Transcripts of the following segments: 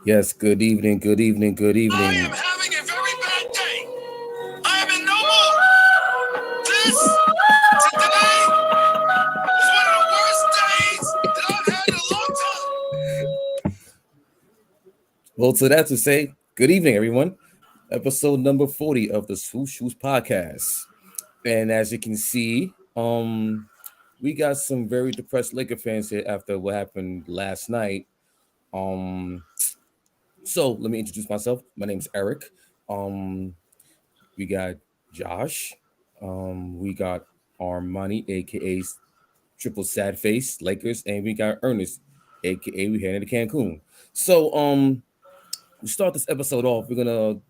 Yes, good evening, good evening, good I evening. am having a very bad day. I am in no mood. Today was one of the worst days that I've had in a long time. Well, to that to say, good evening, everyone. Episode number 40 of the Swoosh Shoes podcast. And as you can see, we got some very depressed Laker fans here after what happened last night. Um, so let me introduce myself. My name's Eric. Um, we got Josh. We got Armani, aka Triple Sad Face Lakers, and we got Ernest, aka we headed to Cancun. So we start this episode off. We're gonna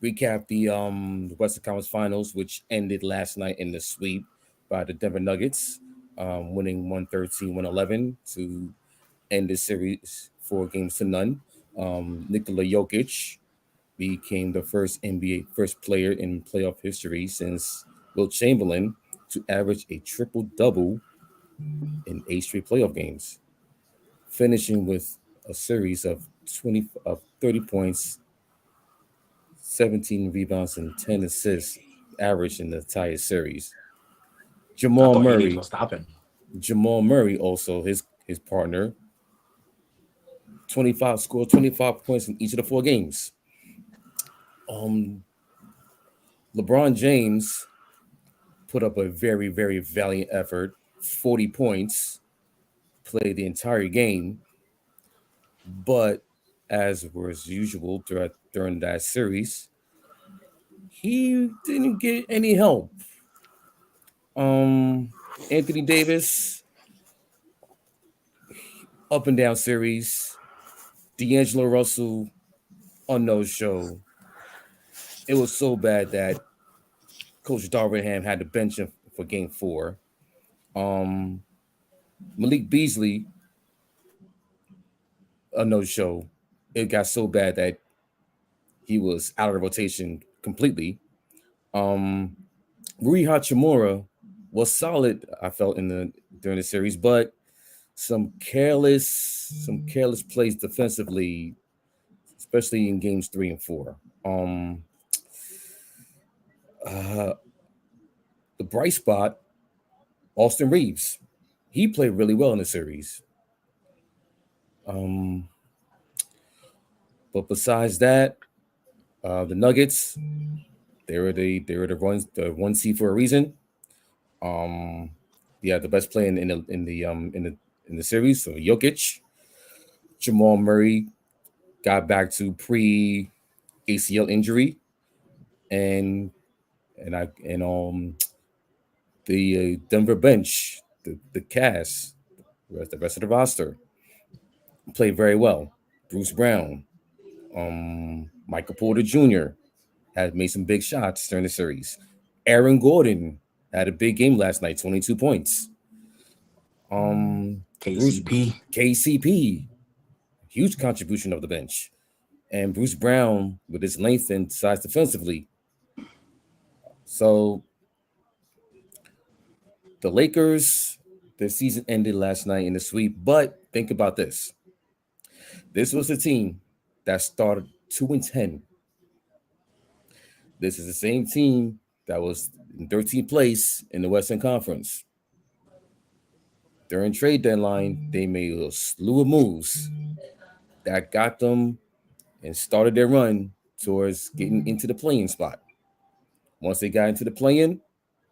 recap the Western Conference Finals, which ended last night in the sweep by the Denver Nuggets, winning 113-111 to end the series 4 games to none. Nikola Jokic became the first NBA first player in playoff history since Wilt Chamberlain to average a triple double in 8 straight playoff games, finishing with a series of 30 points, 17 rebounds, and 10 assists average in the entire series. I Jamal thought AD was Murray, gonna stop him. Jamal Murray also his partner, 25 scored 25 points in each of the 4 games. Um, LeBron James put up a very valiant effort, 40 points, played the entire game, but as was usual during that series, he didn't get any help. Um, Anthony Davis, up and down series. D'Angelo Russell on no show. It was so bad that Coach Darvingham had to bench him for Game 4. Um, Malik Beasley, a no show. It got so bad that he was out of the rotation completely. Um, Rui Hachimura was solid, I felt during the series, but some careless plays defensively, especially in games 3 and 4. Um, uh, the bright spot, Austin Reeves, he played really well in the series. Um, but besides that, the Nuggets, they were the one seed for a reason. Um, yeah, the best player in the series, so Jokic, Jamal Murray got back to pre ACL injury, and and the Denver bench, the cast, the rest of the roster played very well. Bruce Brown, Michael Porter Jr. had made some big shots during the series. Aaron Gordon had a big game last night, 22 points. Bruce KCP. KCP, huge contribution of the bench. And Bruce Brown with his length and size defensively. So the Lakers, their season ended last night in the sweep. But think about this. This was a team that started 2-10. This is the same team that was in 13th place in the Western Conference. During trade deadline, they made a slew of moves that got them and started their run towards getting into the playing spot. Once they got into the play-in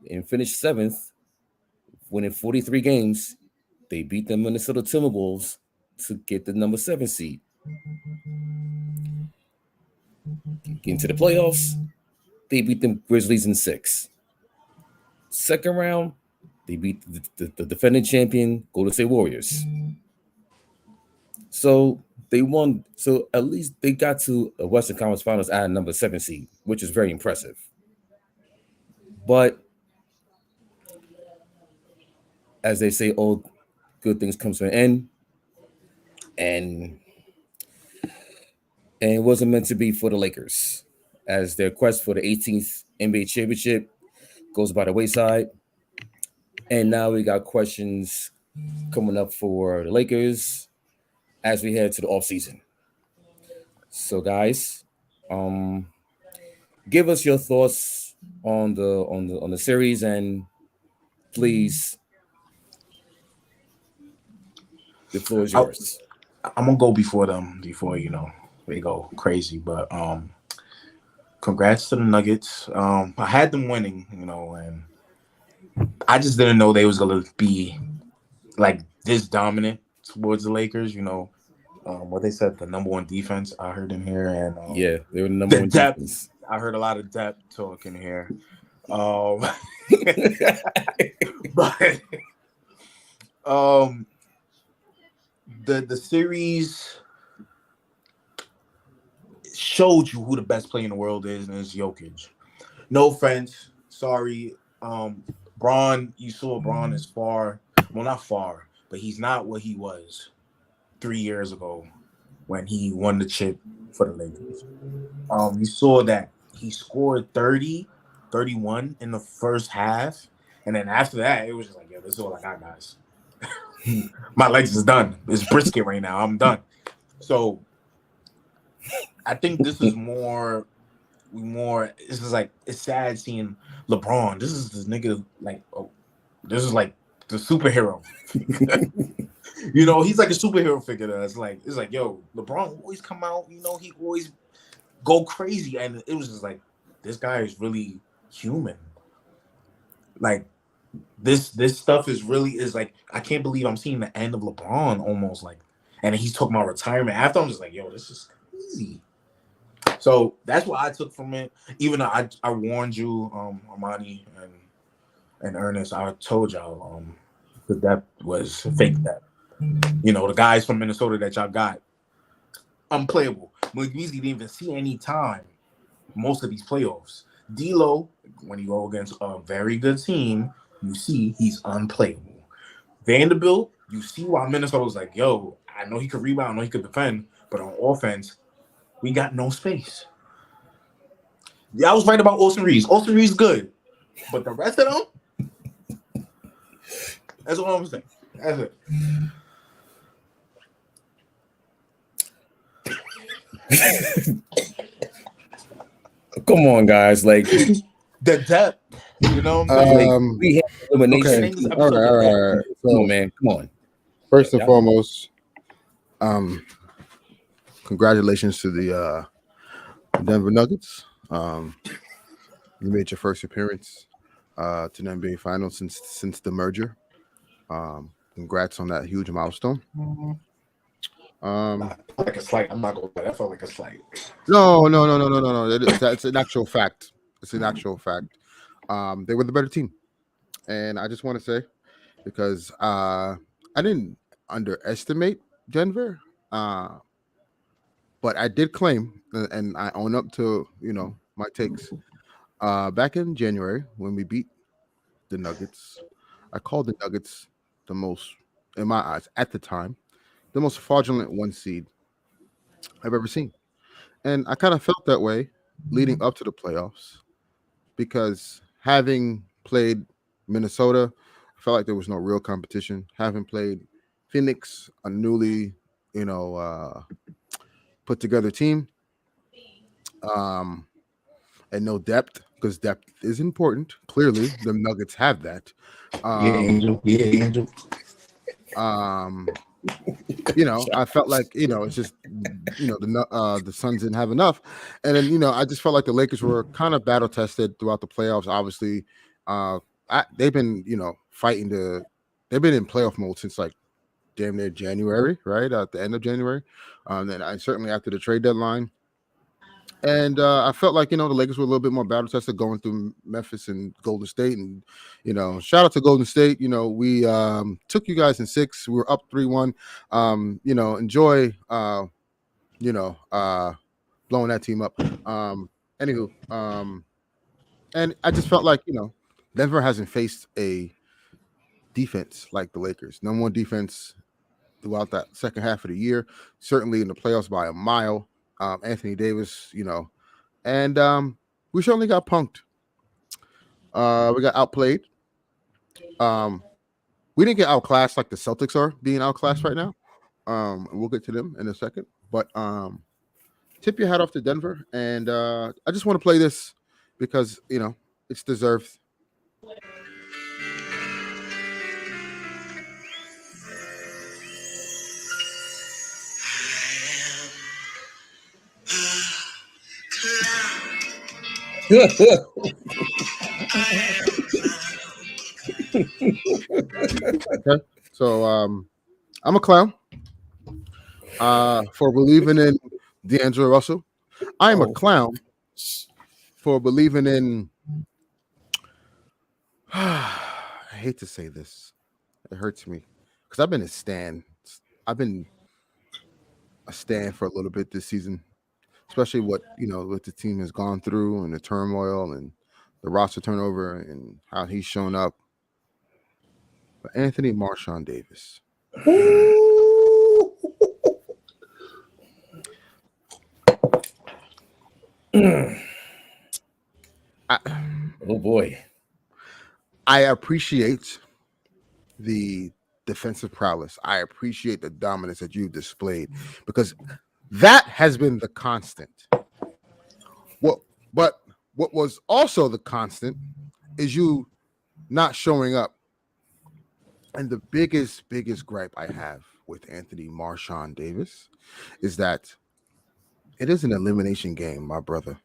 and finished seventh, winning 43 games, they beat the Minnesota Timberwolves to get the number 7 seed. Get into the playoffs, they beat the Grizzlies in 6. Second round, they beat the defending champion Golden State Warriors. So they won. So at least they got to a Western Conference Finals at number 7 seed, which is very impressive. But as they say, all good things come to an end, and it wasn't meant to be for the Lakers, as their quest for the 18th NBA championship goes by the wayside. And now we got questions coming up for the Lakers as we head to the offseason. So, guys, um, give us your thoughts on the series, and please, the floor is I, yours. I'm gonna go before them before they go crazy. But congrats to the Nuggets. I had them winning, and I just didn't know they was gonna be like this dominant towards the Lakers. What they said, the number one defense I heard in here, and Yeah, they were the number the one depth. defense. I heard a lot of depth talk in here. Um, but um, the series showed you who the best player in the world is, and it's Jokic. No offense, sorry. Braun, you saw Braun is far, well, not far, but he's not what he was 3 years ago when he won the chip for the Lakers. You saw that he scored 30, 31 in the first half. And then after that, it was just like, yo, this is all I got, guys. My legs is done. It's brisket right now. I'm done. So I think this is more this is like it's sad seeing LeBron. This is this nigga like this is like the superhero. He's like a superhero figure it's like yo, LeBron always come out, he always go crazy. And it was just like this guy is really human. Like this stuff is like I can't believe I'm seeing the end of LeBron almost like and he's talking about retirement after. I'm just like, yo, this is crazy. So that's what I took from it. Even though I warned you, Armani and Ernest, I told y'all that was fake that. The guys from Minnesota that y'all got, unplayable. Malik Beasley didn't even see any time most of these playoffs. D'Lo, when you go against a very good team, you see he's unplayable. Vanderbilt, you see why Minnesota was like, yo, I know he could rebound, I know he could defend, but on offense, we got no space. Yeah, I was right about Austin Reeves. Austin Reeves good, but the rest of them, that's all I'm saying. That's it. Come on, guys. Like, The depth, you know what I'm saying? we had We can elimination. Okay. name this All episode right. The All right. Depth. All right. Come on, So man. Come on. first and Yeah. foremost, congratulations to the Denver Nuggets. You made your first appearance to the NBA Finals since the merger. Congrats on that huge milestone. Nah, it felt like a slight. I'm not gonna lie. That felt like a slight. No. That's an actual fact. It's an actual fact. They were the better team, and I just want to say because I didn't underestimate Denver, but I did claim, and I own up to my takes. Back in January when we beat the Nuggets, I called the Nuggets the most, in my eyes, at the time, the most fraudulent one seed I've ever seen. And I kind of felt that way leading up to the playoffs because having played Minnesota, I felt like there was no real competition. Having played Phoenix, a newly, put together team, um, and no depth because depth is important. Clearly, the Nuggets have that. Yeah, Um, Angel. Yeah, Angel. um, I felt like it's just the Suns didn't have enough, and then I just felt like the Lakers were kind of battle tested throughout the playoffs. Obviously, they've been fighting to, they've been in playoff mode since like damn near January, right at the end of January, then I certainly after the trade deadline. And I felt like the Lakers were a little bit more battle tested going through Memphis and Golden State, and shout out to Golden State. We took you guys in 6. We were up 3-1. Enjoy blowing that team up. Anywho, and I just felt like Denver hasn't faced a defense like the Lakers. Number one defense throughout that second half of the year. Certainly in the playoffs by a mile. Anthony Davis, and we certainly got punked. We got outplayed. We didn't get outclassed like the Celtics are being outclassed right now. We'll get to them in a second. But tip your hat off to Denver, and I just want to play this because it's deserved. Okay, so I'm a clown for believing in D'Angelo Russell. I am a clown for believing in. I hate to say this, it hurts me because I've been a stan. I've been a stan for a little bit this season, especially what the team has gone through and the turmoil and the roster turnover and how he's shown up. But Anthony Marshawn Davis. Oh boy. I appreciate the defensive prowess. I appreciate the dominance that you've displayed because that has been the constant. But what was also the constant is you not showing up. And the biggest gripe I have with Anthony Marshawn Davis is that it is an elimination game, my brother.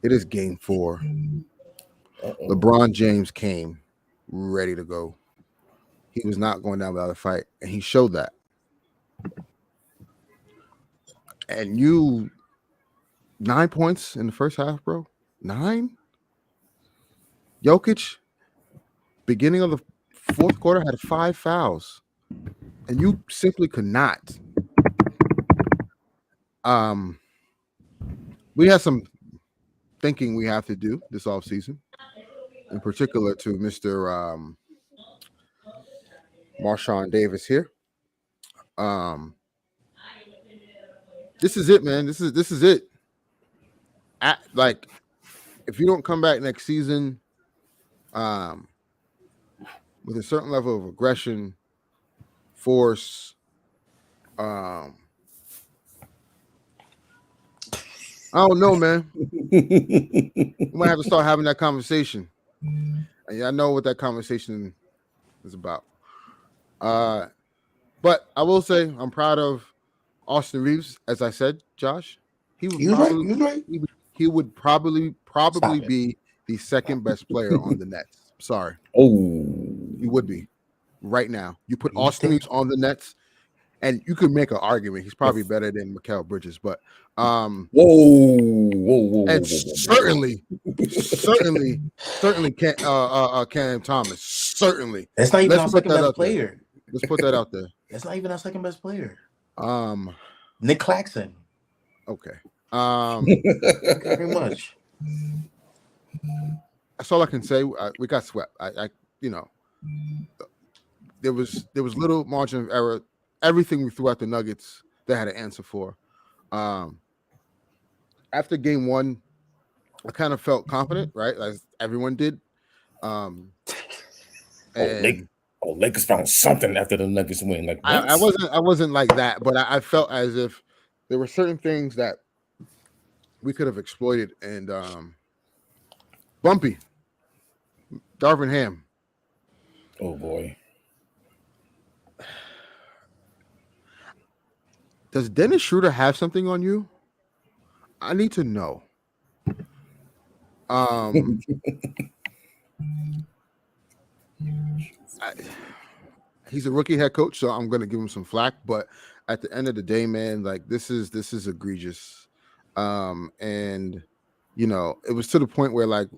It is game 4. LeBron James came ready to go. He was not going down without a fight, and he showed that. And 9 points in the first half, bro. 9? Jokic, beginning of the fourth quarter, had 5 fouls. And you simply could not. We have some thinking we have to do this offseason, in particular to Mr. Marshawn Davis here. This is it, man. This is it. If you don't come back next season, with a certain level of aggression, force, I don't know, man. We might have to start having that conversation. And I know what that conversation is about. But I will say I'm proud of Austin Reeves, as I said, Josh. He would probably be the second best player on the Nets. Sorry. He would be right now. You put Austin Reeves on the Nets, and you could make an argument. He's probably better than Mikal Bridges, but whoa. And certainly Cam Thomas. Certainly. That's not even our second best player. Let's put that out there. That's not even our second best player. Nick Claxton. Okay. Very much. That's all I can say. We got swept. There was little margin of error. Everything we threw at the Nuggets, they had an answer for. After game 1, I kind of felt confident, right? As everyone did. Lakers found something after the Nuggets win. Like I wasn't like that, but I felt as if there were certain things that we could have exploited. And Bumpy, Darvin Ham. Oh boy. Does Dennis Schroeder have something on you? I need to know. He's a rookie head coach, so I'm going to give him some flack. But at the end of the day, man, like this is egregious. And it was to the point where like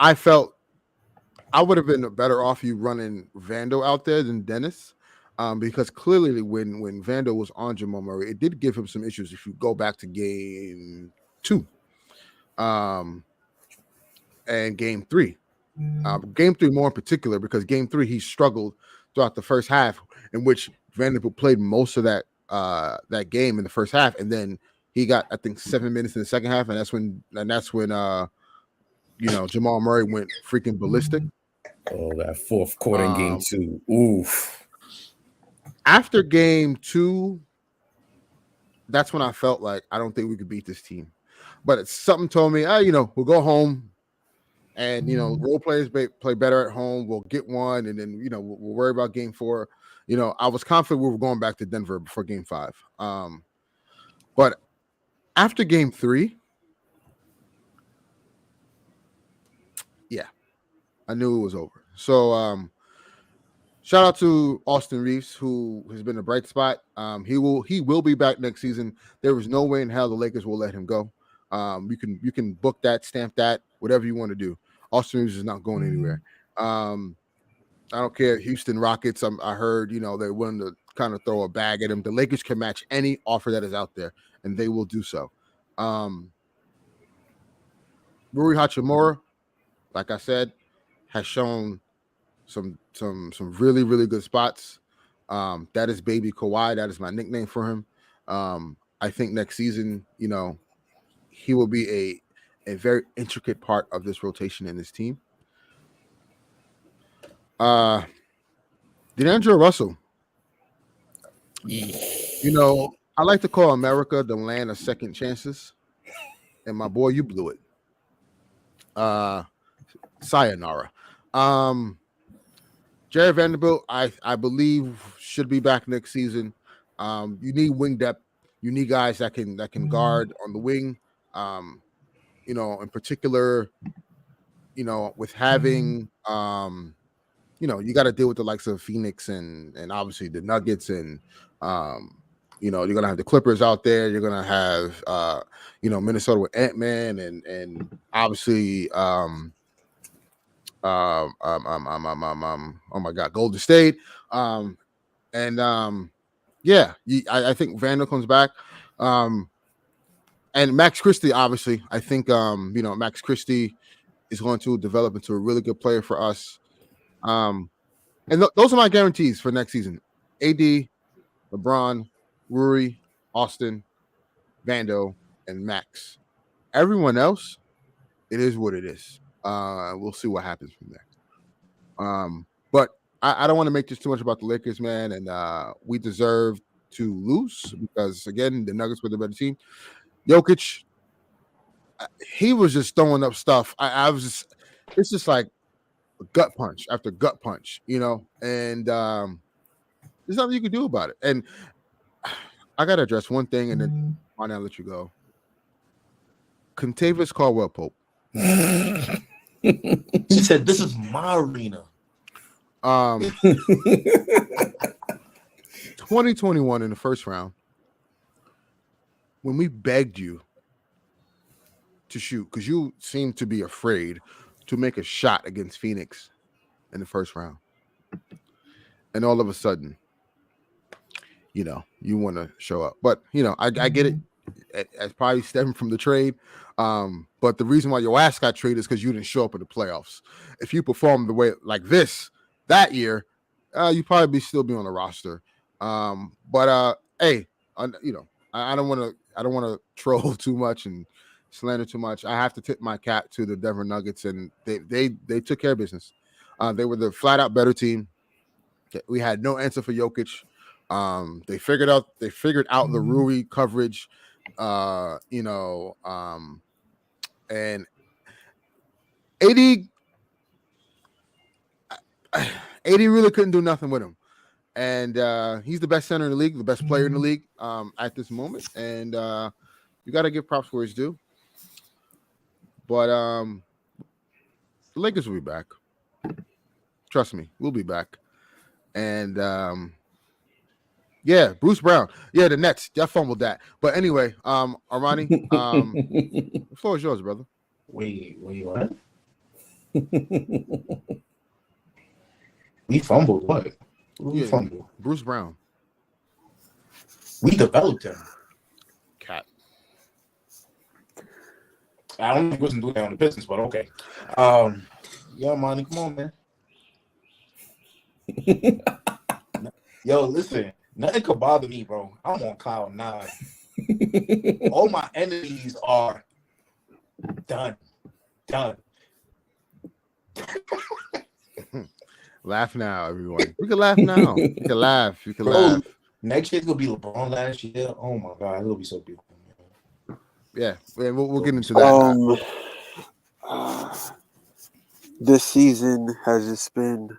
I felt I would have been better off you running Vando out there than Dennis. Because clearly when Vando was on Jamal Murray, it did give him some issues if you go back to game 2. And game 3. Game 3 more in particular, because game 3 he struggled throughout the first half, in which Vanderbilt played most of that game in the first half, and then he got I think 7 minutes in the second half, and that's when Jamal Murray went freaking ballistic. Oh, that fourth quarter in game 2. Oof. After game 2, that's when I felt like I don't think we could beat this team. But something told me, we'll go home and, role players play better at home. We'll get one, and then, we'll worry about game 4. I was confident we were going back to Denver before game 5. But after game 3, yeah, I knew it was over. So, shout out to Austin Reeves, who has been a bright spot. He will be back next season. There is no way in hell the Lakers will let him go. You can book that, stamp that, whatever you want to do. Austin Reeves is not going anywhere. I don't care. Houston Rockets, I heard, they're willing to kind of throw a bag at him. The Lakers can match any offer that is out there, and they will do so. Rui Hachimura, like I said, has shown some really, really good spots. That is Baby Kawhi. That is my nickname for him. I think next season, he will be a very intricate part of this rotation in this team. D'Angelo Russell. I like to call America the land of second chances. And my boy, you blew it. Sayonara. Jared Vanderbilt, I believe, should be back next season. You need wing depth. You need guys that can guard on the wing. In particular, with having you got to deal with the likes of Phoenix and obviously the Nuggets, and you're gonna have the Clippers out there. You're gonna have Minnesota with Ant-Man and obviously oh my God, Golden State. I think Vandal comes back. And Max Christie, obviously, I think Max Christie is going to develop into a really good player for us. Those are my guarantees for next season: AD, LeBron, Rui, Austin, Vando, and Max. Everyone else, it is what it is. We'll see what happens from there. But I don't want to make this too much about the Lakers, man. And we deserve to lose because, again, the Nuggets were the better team. Jokic, he was just throwing up stuff. It's just like gut punch after gut punch, and there's nothing you can do about it. And I got to address one thing, and then I'll let you go. Contavious Caldwell Pope. He said, "This is my arena." 2021 in the first round, when we begged you to shoot, because you seemed to be afraid to make a shot against Phoenix in the first round, and all of a sudden, you want to show up. But I get it. It's probably stemming from the trade. But the reason why your ass got traded is because you didn't show up in the playoffs. If you performed the way like this that year, you probably still be on the roster. Hey, I don't want to troll too much and slander too much. I have to tip my cap to the Denver Nuggets, and they took care of business. They were the flat out better team. We had no answer for Jokic. They figured out the Rui coverage, and AD really couldn't do nothing with him. And he's the best center in the league, the best player in the league at this moment. And you got to give props where it's due. But the Lakers will be back. Trust me, we'll be back. And Bruce Brown. Yeah, the Nets. Jeff fumbled that. But anyway, Armani, the floor is yours, brother. Wait, what? We fumbled what? We fumbled. Bruce Brown. We developed him. Cat. I don't think we wasn't doing that on the Pistons, but okay. Monty, come on, man. Yo, listen, nothing could bother me, bro. I'm on cloud 9. All my enemies are done. Laugh now, everyone. We can laugh now. You can laugh. Bro, Next year's gonna be LeBron last year. Oh my god, it'll be so beautiful, man. Yeah, we'll It'll get be into so that. beautiful. Uh, this season has just been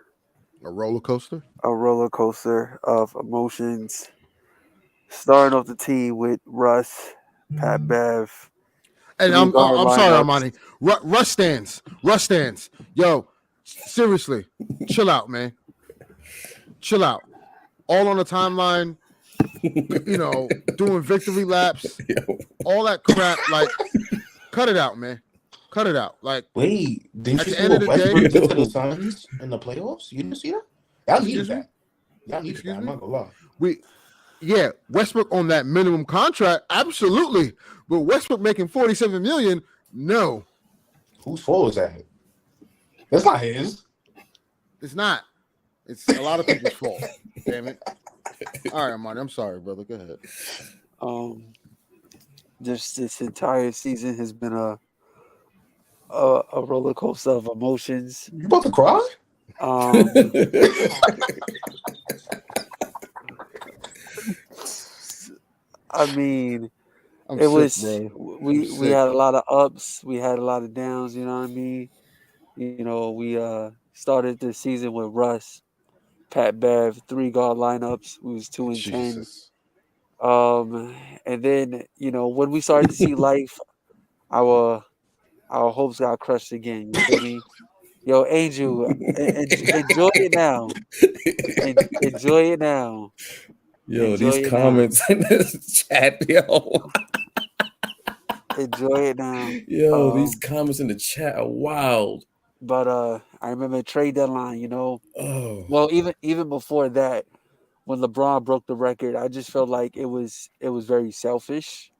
A roller coaster. a roller coaster of emotions. Starting off the team with Russ, Pat Bev, And three guard I'm sorry, lineups. Armani. Rush stands. Yo, seriously, chill out, man. Chill out. All on the timeline. Doing victory laps, Yo, all that crap. Like, cut it out, man. Cut it out. Like, Wait, didn't at you the see end of what the day, Westbrook did to the yo, Suns in the playoffs? You didn't see that? Y'all needed excuse me, that. Y'all needed that. excuse I'm me. not gonna lie. We Yeah, Westbrook on that minimum contract, absolutely. But Westbrook making 47 million, no, Whose fault is that? That's not his. it's not. It's a lot of people's fault. Damn it. All right, Armani, I'm sorry, brother. Go ahead. Um, this entire season has been a roller coaster of emotions. You about to cry? Um, I mean, I'm it sick, was bro. I'm we sick. had a lot of ups, we had a lot of downs. You know what I mean? We started the season with Russ, Pat Bev, three guard lineups. We was 2-10. Jesus. Um, and then when we started to see life, our our hopes got crushed again. You feel me? Yo, Angel, enjoy it now. Enjoy it now. yo, Enjoy these it now. comments in this chat, yo. Enjoy it now. Yo, these Um, comments in the chat are wild. but I remember trade deadline. Oh, Well, even before that, when LeBron broke the record, I just felt like it was very selfish.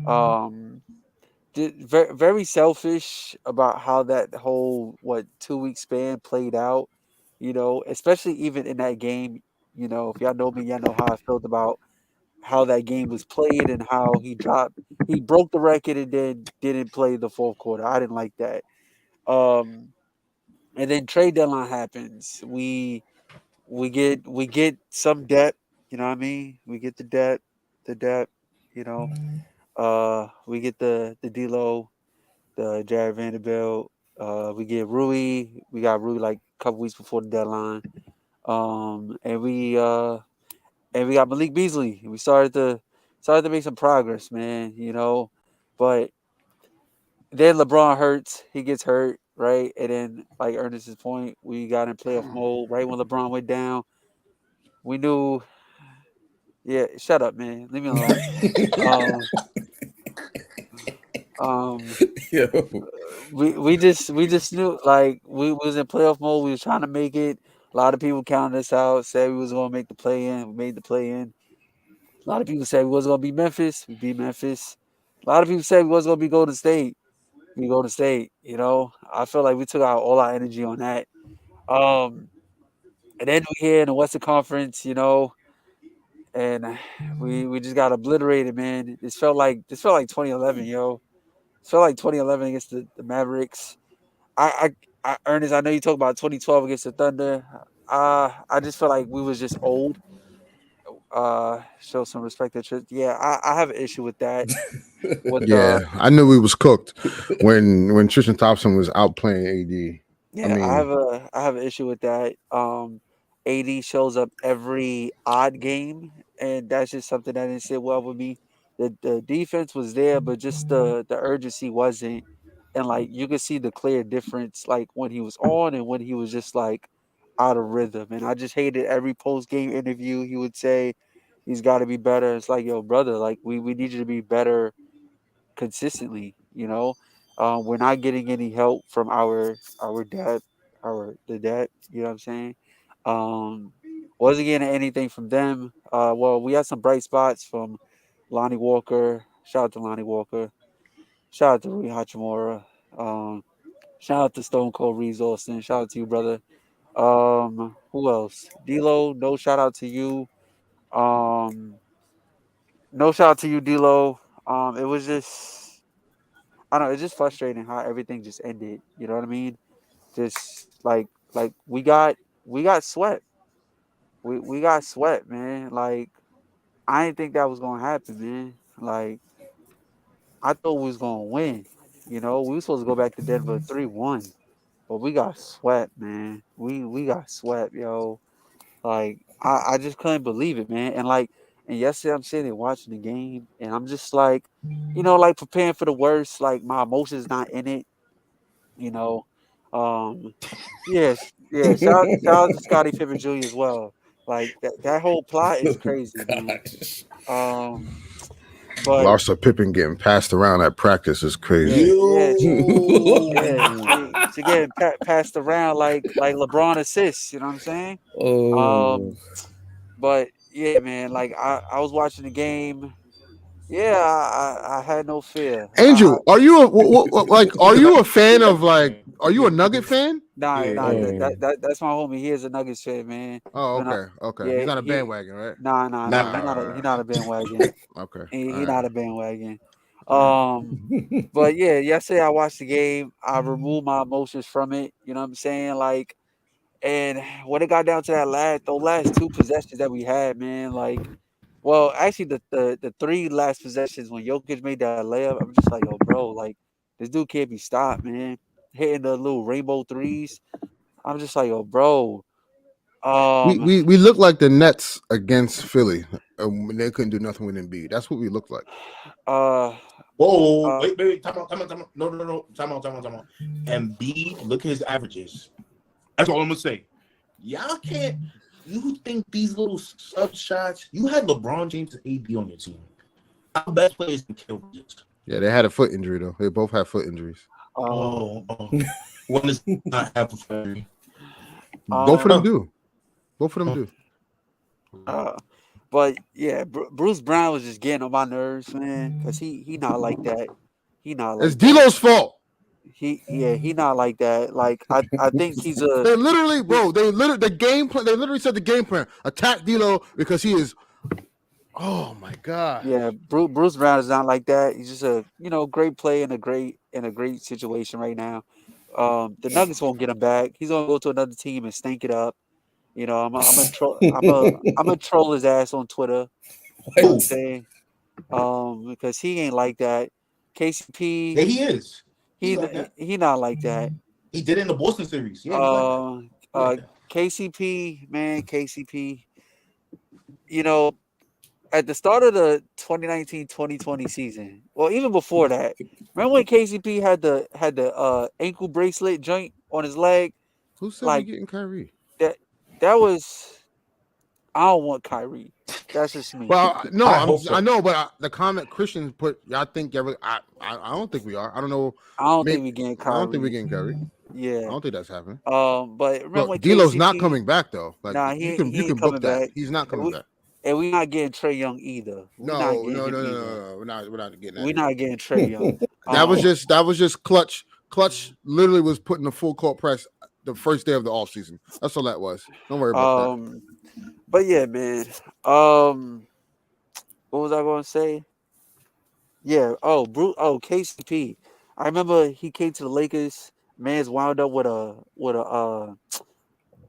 Um, very very selfish about how that whole 2 week span played out. Especially even in that game. If y'all know me, y'all know how I felt about how that game was played and how he broke the record and then didn't play the fourth quarter. I didn't like that. Um, and then trade deadline happens. We get some debt. You know what I mean? We get the debt. You know, we get the D'Lo, the Jared Vanderbilt. We get Rui. We got Rui like a couple weeks before the deadline. And we got Malik Beasley. We started to make some progress, man. But then LeBron hurts. He gets hurt, right? And then, like Ernest's point, we got in playoff mode right when LeBron went down. We knew, yeah. Shut up, man. Leave me alone. Um, um, yo, we just knew like we was in playoff mode. We was trying to make it. A lot of people counted us out. Said we was gonna make the play in. We made the play in. A lot of people said we was gonna be Memphis. We beat Memphis. A lot of people said we was gonna be Golden State. We Golden State. I feel like we took out all our energy on that. Um, and then we here in the Western Conference. And we just got obliterated, man. This felt like 2011, yo. It felt like 2011 against the Mavericks. Ernest, I know you talk about 2012 against the Thunder. I just felt like we was just old. Show some respect to Tristan. Yeah, I have an issue with that. With Yeah, I knew we was cooked when Tristan Thompson was out playing AD. I Yeah, I have mean, an issue with that. AD shows up every odd game, and that's just something that didn't sit well with me. The defense was there, but just the urgency wasn't, and like you could see the clear difference, like when he was on and when he was just like out of rhythm. And I just hated every post game interview he would say he's got to be better. It's like, yo, brother, like we need you to be better consistently. We're not getting any help from our dad, the dad. You know what I'm saying? Um, wasn't getting anything from them. Well, we had some bright spots from Lonnie Walker. Shout out to Lonnie Walker. Shout out to Rui Hachimura. Um, Shout out to Stone Cold Reeves Austin. Shout out to you, brother. Who else? D'Lo. No shout out to you. Um, no shout out to you, D'Lo. It was just I don't know, it's just frustrating how everything just ended. You know what I mean? Just like we got swept. We got swept, man. Like I didn't think that was gonna happen, man. Like I thought we was gonna win. You know, we were supposed to go back to Denver 3-1, but we got swept, man. We got swept, yo. Like I just couldn't believe it, man. And yesterday I'm sitting there watching the game, and I'm just like, like preparing for the worst. Like my emotions not in it, you know. Um, yes, yeah. Shout out to Scotty Pippen Jr. as well. Like that whole plot is crazy, man. Gosh. Um, but Larsa Pippen getting passed around at practice is yeah, crazy. yeah, Yo. yeah. She getting passed around like LeBron assists. You know what I'm saying? Oh, Um, but yeah, man. Like I was watching the game. Yeah, I had no fear. Angel, are you like? Are you a fan of like? Are you a Nugget fan? Nah, Yeah, nah. yeah. That's my homie. He is a Nuggets fan, man. Oh, But okay, okay. He's yeah, not a he. bandwagon, right? Nah, nah, Nah. nah. He not a bandwagon. Okay, He all right, not a bandwagon. all right. Um, but yeah, yesterday I watched the game. I removed my emotions from it. You know what I'm saying? Like, and when it got down to those last two possessions that we had, man, like, well, actually the three last possessions when Jokic made that layup, I'm just like, yo, bro, like, this dude can't be stopped, man. Hitting the little rainbow threes. I'm just like, yo, bro. We Um, we we look like the Nets against Philly, when they couldn't do nothing with Embiid. That's what we look like. uh, Whoa, uh, wait, time out. No, time out. Embiid, look at his averages. That's all I'm gonna say. Y'all can't. You think these little sub shots? You had LeBron James and AD on your team. Our best players can kill this. Yeah, they had a foot injury though. They both had foot injuries. um, Oh. One is not half a fairy. Both of them um, do. Both of them do. uh, but yeah, Bruce Brown was just getting on my nerves, man, because he not like that. He not It's like that. D'Lo's fault. He not like that. Like I think he's a They literally, he, bro. They literally the game plan. They literally said the game plan: attack D'Lo because he is. Oh my god. yeah. Bruce Brown is not like that. He's just a great play in a great situation right now. The Nuggets won't get him back. He's gonna go to another team and stink it up. I'm a troll his ass on Twitter. You know what I'm Oh, saying? Because he ain't like that. yeah, KCP, he is. He's like that. he not like that. He did it in the Boston series. Yeah, he's like that. Uh, He's like uh, that. KCP, man, KCP. You know, at the start of the 2019-2020 season, well, even before that, remember when KCP had the ankle bracelet joint on his leg? Who said we Like getting Kyrie? that that was I don't want Kyrie. That's just me. Well, no, I hope I so. know, but the comment Christian put, y'all think every. I don't think we are. I don't know. I don't Maybe think we getting I don't think we're Kyrie. getting Kyrie. I Yeah. don't think that's happening. But remember Look, when D'Lo's not KCP? coming back though. Like Nah, you he ain't can book coming that. back. He's not And coming back. we not getting Trey Young either. We not No, getting no, him no, no, either. no, no. We're not getting that We either. not getting Trey Young. That Um, was just clutch. Clutch literally was putting the full court press the first day of the offseason. That's all that was. Don't worry about that. um, but yeah, man. Um, what was I going to say? Yeah. KCP. I remember he came to the Lakers. Man's wound up with a.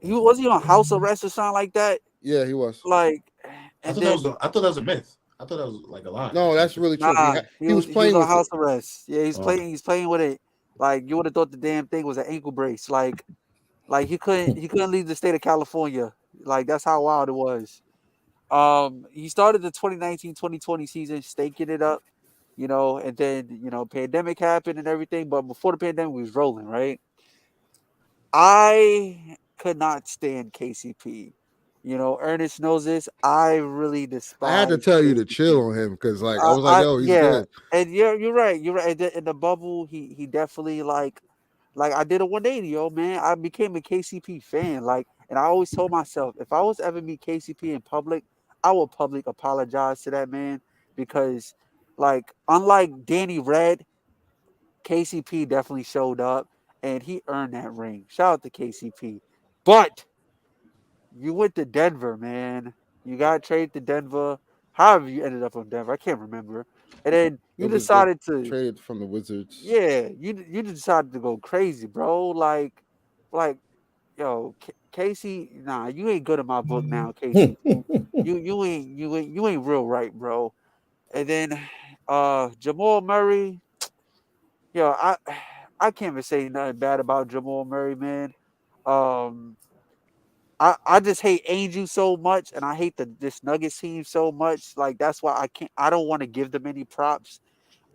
He on house arrest or something like that. Yeah, he was. Like, I and thought that was then a, I thought that was a myth. I thought that was like a lie or No, that's something. really true. nah, He was he was playing on with it. house arrest. Yeah, Oh. He's playing with it. Like you would have thought the damn thing was an ankle brace. Like he couldn't leave the state of California. Like that's how wild it was. He started the 2019-2020 season staking it up, and then pandemic happened and everything. But before the pandemic, we was rolling, right? I could not stand KCP. Ernest knows this. I really I had to despise tell you to chill KCP. on him because, like, I was like, yo, he's Yeah, good. and you're right. You're right. In the bubble, he definitely like I did a 180, yo, man. I became a KCP fan. Like, and I always told myself, if I was ever meet KCP in public, I would public apologize to that man because, like, unlike Danny Red, KCP definitely showed up and he earned that ring. Shout out to KCP. But you went to Denver, man. You got traded to Denver. However, you ended up on Denver, I can't remember. And then It you was they decided to traded from the Wizards. yeah, you decided to go crazy, bro. Like yo, Casey, nah, you ain't good in my book now, KCP. you ain't real right, bro. And then Jamal Murray, yo, I can't even say nothing bad about Jamal Murray, man. Um, I just hate Angel so much, and I hate this Nuggets team so much. Like that's why I don't want to give them any props.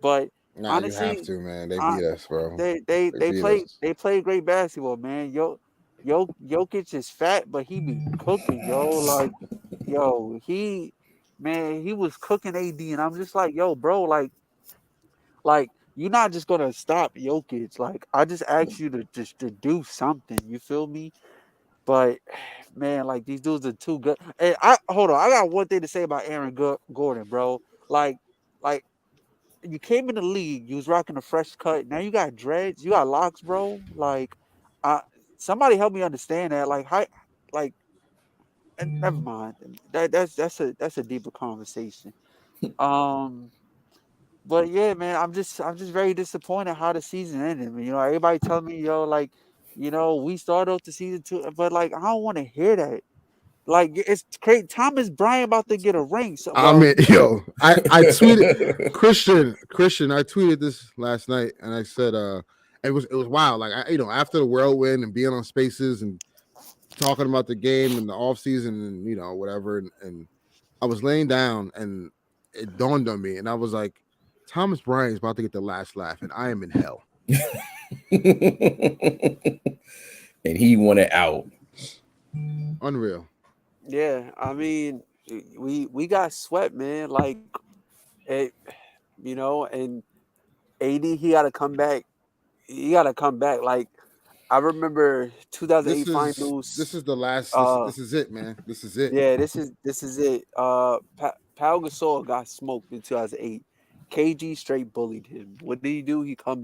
But Nah, you have honestly, to, man. They I beat us, bro. they They they beat play us. they play great basketball, man. Jokic is fat, but he be cooking, yo. Like, yo, he was cooking AD, and I'm just like, yo, bro, like you're not just gonna stop Jokic. Like, I just asked you to just to do something. You feel me? But man, like these dudes are too good. And I hold on, I got one thing to say about Aaron Gordon, bro. Like, like you came in the league, you was rocking a fresh cut. Now you got dreads, you got locks, bro. Like, uh, somebody help me understand that. Like, how, like, and never mind. That's a deeper conversation. Um, but yeah, man, I'm just very disappointed how the season ended. You know, everybody telling me, yo, like, we started off the season too, but like, I don't want to hear that. Like, it's great. Thomas Bryant about to get a ring. So, I well, mean, yo, I tweeted Christian. I tweeted this last night, and I said, it was wild. Like after the whirlwind and being on Spaces and talking about the game and the off season and whatever, and I was laying down and it dawned on me, and I was like, Thomas Bryant is about to get the last laugh, and I am in hell. And he wanted out. Unreal. yeah, I mean, we got swept, man. Like, it, and AD, he got to come back. He got to come back. Like, I remember This 2008 is finals. this is the last. This Uh, this is it, man. This is it. yeah, this is it. Pau Gasol got smoked in 2008. KG straight bullied him. What did he do? He came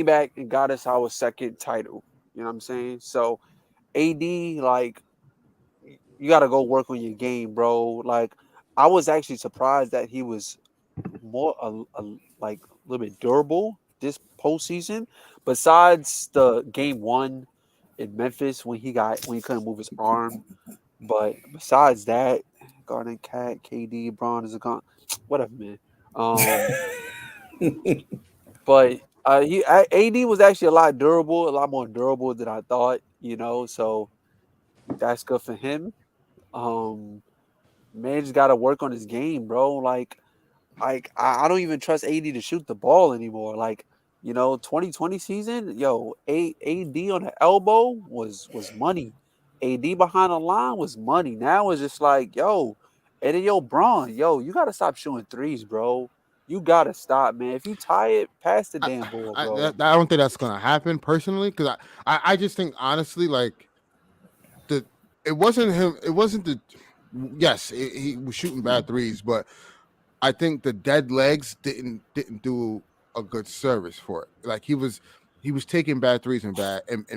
back and got us our second title. You know what I'm saying? So AD, like, you got to go work on your game, bro. Like, I was actually surprised that he was more like a little bit durable this postseason. Besides the game one in Memphis when he couldn't move his arm, but besides that, Garden Cat, KD, Braun is a gone, whatever, man. Um, but AD was actually a lot more durable than I thought. So that's good for him. Um, Man just got to work on his game, bro. I don't even trust AD to shoot the ball anymore. Like, 2020 season, yo, AD on the elbow was money. AD behind the line was money. Now it's just like, yo, and then yo, Braun, yo, you gotta stop shooting threes, bro. You gotta stop, man. If you tired, pass the I, damn ball, I bro. don't think that's gonna happen personally because I just think honestly like the it wasn't him. It wasn't the yes he was shooting bad threes, but I think the dead legs didn't do a good service for it. Like he was taking bad threes and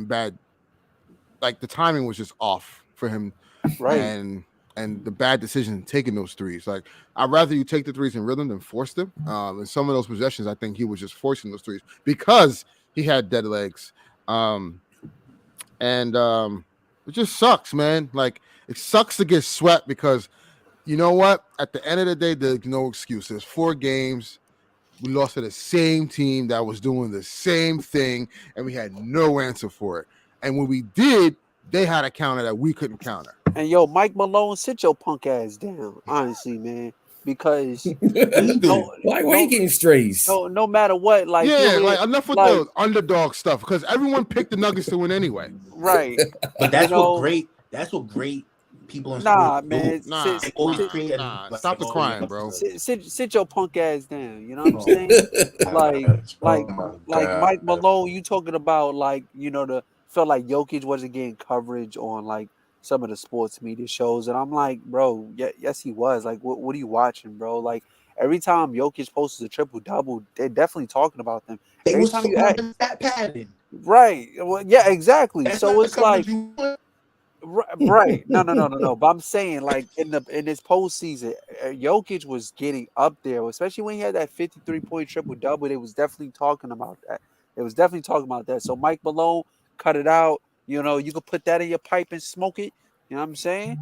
bad like the timing was just off for him Right. and the bad decision in taking those threes. Like I'd rather you take the threes in rhythm than force them. And some of those possessions, I think he was just forcing those threes because he had dead legs. Um, and it just sucks, man. Like it sucks to get swept because you know what? At the end of the day, there's no excuses. 4 games. We lost to the same team that was doing the same thing, and we had no answer for it. And when we did, they had a counter that we couldn't counter. And yo, Mike Malone, sit your punk ass down, honestly, man. Because He no, did. Why he no, getting strays? no matter what, like you Yeah, over there, like enough with like the underdog stuff because everyone picked the Nuggets to win anyway. right, But you know, that's what great people in sports nah, do. man, Nah, They always sit, create a stop like, the oh yeah. crying, bro. sit your punk ass down. You know what I'm Oh saying? my Like, gosh. like, Oh my like god. Mike Malone, you talking about like the felt like Jokic wasn't getting coverage on like some of the sports media shows, and I'm like, bro, yeah, yes he was. Like, what are you watching, bro? Like every time Jokic posts a triple double, they're definitely talking about them. They Every was time you talking about act the stat padding. right, well, yeah, exactly. That's So not the it's like. coverage you want. Right. No, no, no, no, no. But I'm saying, like in this postseason, Jokic was getting up there, especially when he had that 53-point triple double. They was definitely talking about that. They was definitely talking about that. So Mike Malone, cut it out. You could put that in your pipe and smoke it. You know what I'm saying?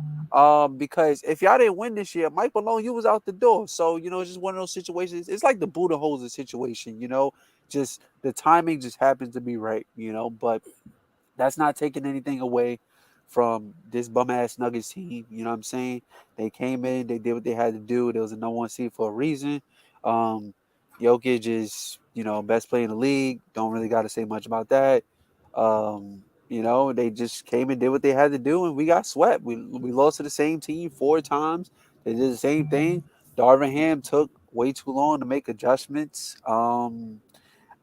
Because if y'all didn't win this year, Mike Malone, you was out the door. So, it's just one of those situations. It's like the Budenholzer situation. Just the timing just happens to be right. But that's not taking anything away from this bum ass Nuggets team. You know what I'm saying? They came in, they did what they had to do. There was a number one seed for a reason. Um, Jokic is, best player in the league. Don't really got to say much about that. They just came and did what they had to do, and we got swept. We lost to the same team 4 times. They did the same thing. Darvin Ham took way too long to make adjustments.